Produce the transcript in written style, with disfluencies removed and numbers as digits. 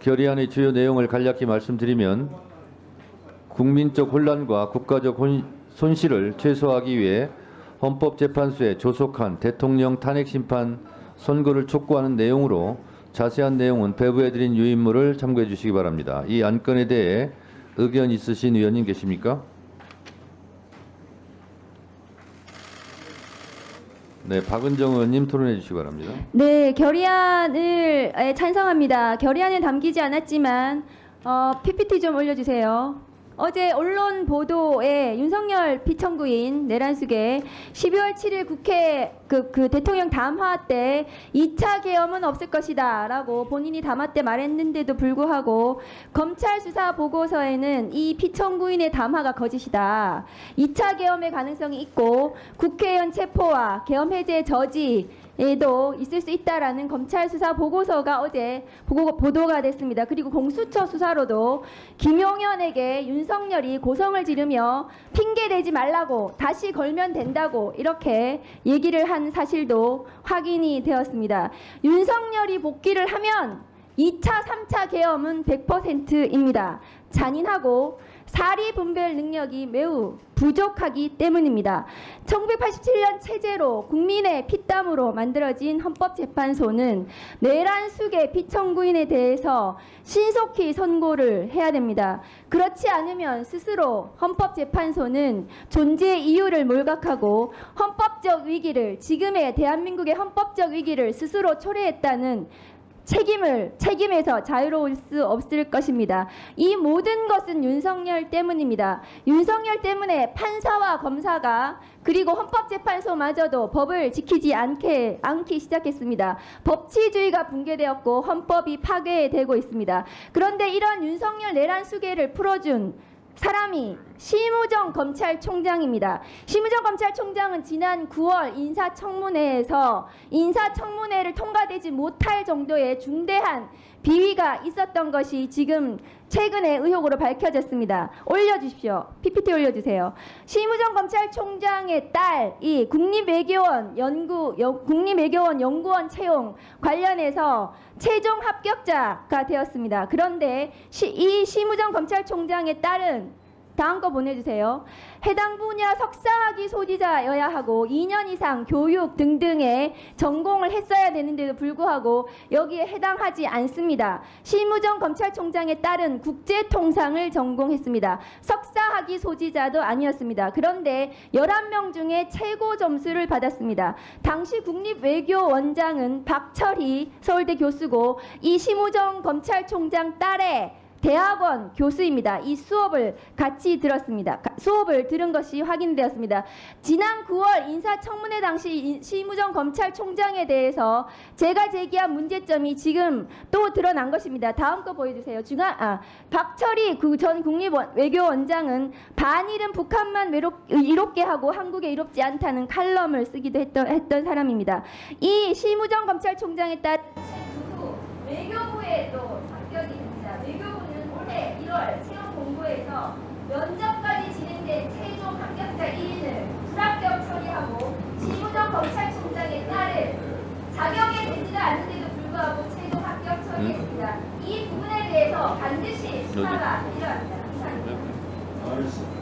결의안의 주요 내용을 간략히 말씀드리면 국민적 혼란과 국가적 손실을 최소화하기 위해 헌법재판소에 조속한 대통령 탄핵심판 선고를 촉구하는 내용으로 자세한 내용은 배부해드린 유인물을 참고해 주시기 바랍니다. 이 안건에 대해 의견 있으신 의원님 계십니까? 네, 박은정 의원님 토론해 주시기 바랍니다. 네, 결의안을 찬성합니다. 결의안에 담기지 않았지만 PPT 좀 올려주세요. 어제 언론 보도에 윤석열 피청구인 내란숙의 12월 7일 국회 그 대통령 담화 때 2차 계엄은 없을 것이다 라고 본인이 담화 때 말했는데도 불구하고 검찰 수사 보고서에는 이 피청구인의 담화가 거짓이다. 2차 계엄의 가능성이 있고 국회의원 체포와 계엄 해제 저지 에도 있을 수 있다라는 검찰 수사 보고서가 어제 보도가 됐습니다. 그리고 공수처 수사로도 김용현에게 윤석열이 고성을 지르며 핑계대지 말라고 다시 걸면 된다고 이렇게 얘기를 한 사실도 확인이 되었습니다. 윤석열이 복귀를 하면 2차, 3차 계엄은 100%입니다. 잔인하고 사리 분별 능력이 매우 부족하기 때문입니다. 1987년 체제로 국민의 피땀으로 만들어진 헌법재판소는 내란숙의 피청구인에 대해서 신속히 선고를 해야 됩니다. 그렇지 않으면 스스로 헌법재판소는 존재의 이유를 몰각하고 헌법적 위기를 지금의 대한민국의 헌법적 위기를 스스로 초래했다는 책임에서 자유로울 수 없을 것입니다. 이 모든 것은 윤석열 때문입니다. 윤석열 때문에 판사와 검사가 그리고 헌법재판소마저도 법을 지키지 않기 시작했습니다. 법치주의가 붕괴되었고 헌법이 파괴되고 있습니다. 그런데 이런 윤석열 내란 수계를 풀어준 사람이 심우정 검찰총장입니다. 심우정 검찰총장은 지난 9월 인사청문회에서 인사청문회를 통과되지 못할 정도의 중대한 비위가 있었던 것이 지금 최근에 의혹으로 밝혀졌습니다. 올려주십시오. PPT 올려주세요. 심우정 검찰총장의 딸이 국립외교원 연구원 채용 관련해서 최종 합격자가 되었습니다. 그런데 이 심우정 검찰총장의 딸은 다음 거 보내주세요. 해당 분야 석사학위 소지자여야 하고 2년 이상 교육 등등의 전공을 했어야 되는데도 불구하고 여기에 해당하지 않습니다. 심우정 검찰총장의 딸은 국제통상을 전공했습니다. 석사학위 소지자도 아니었습니다. 그런데 11명 중에 최고 점수를 받았습니다. 당시 국립외교원장은 박철희 서울대 교수고 이 심우정 검찰총장 딸의 대학원 교수입니다. 이 수업을 같이 들었습니다. 수업을 들은 것이 확인되었습니다. 지난 9월 인사청문회 당시 심우정 검찰총장에 대해서 제가 제기한 문제점이 지금 또 드러난 것입니다. 다음 거 보여주세요. 박철희 전 국립외교원장은 반일은 북한만 이롭게 하고 한국에 이롭지 않다는 칼럼을 쓰기도 했던 사람입니다. 이 심우정 검찰총장에 따른 외교부에 또 합격이 됩니다. 외교부는 올해 1월 채용 공고에서 면접까지 진행된 최종 합격자 1인을 불합격 처리하고 심우정 검찰총장의 딸을 자격에 되지도 않는데도 불구하고 최종 합격 처리했습니다. 이 부분에 대해서 반드시 수사가 필요합니다. 이상입니다.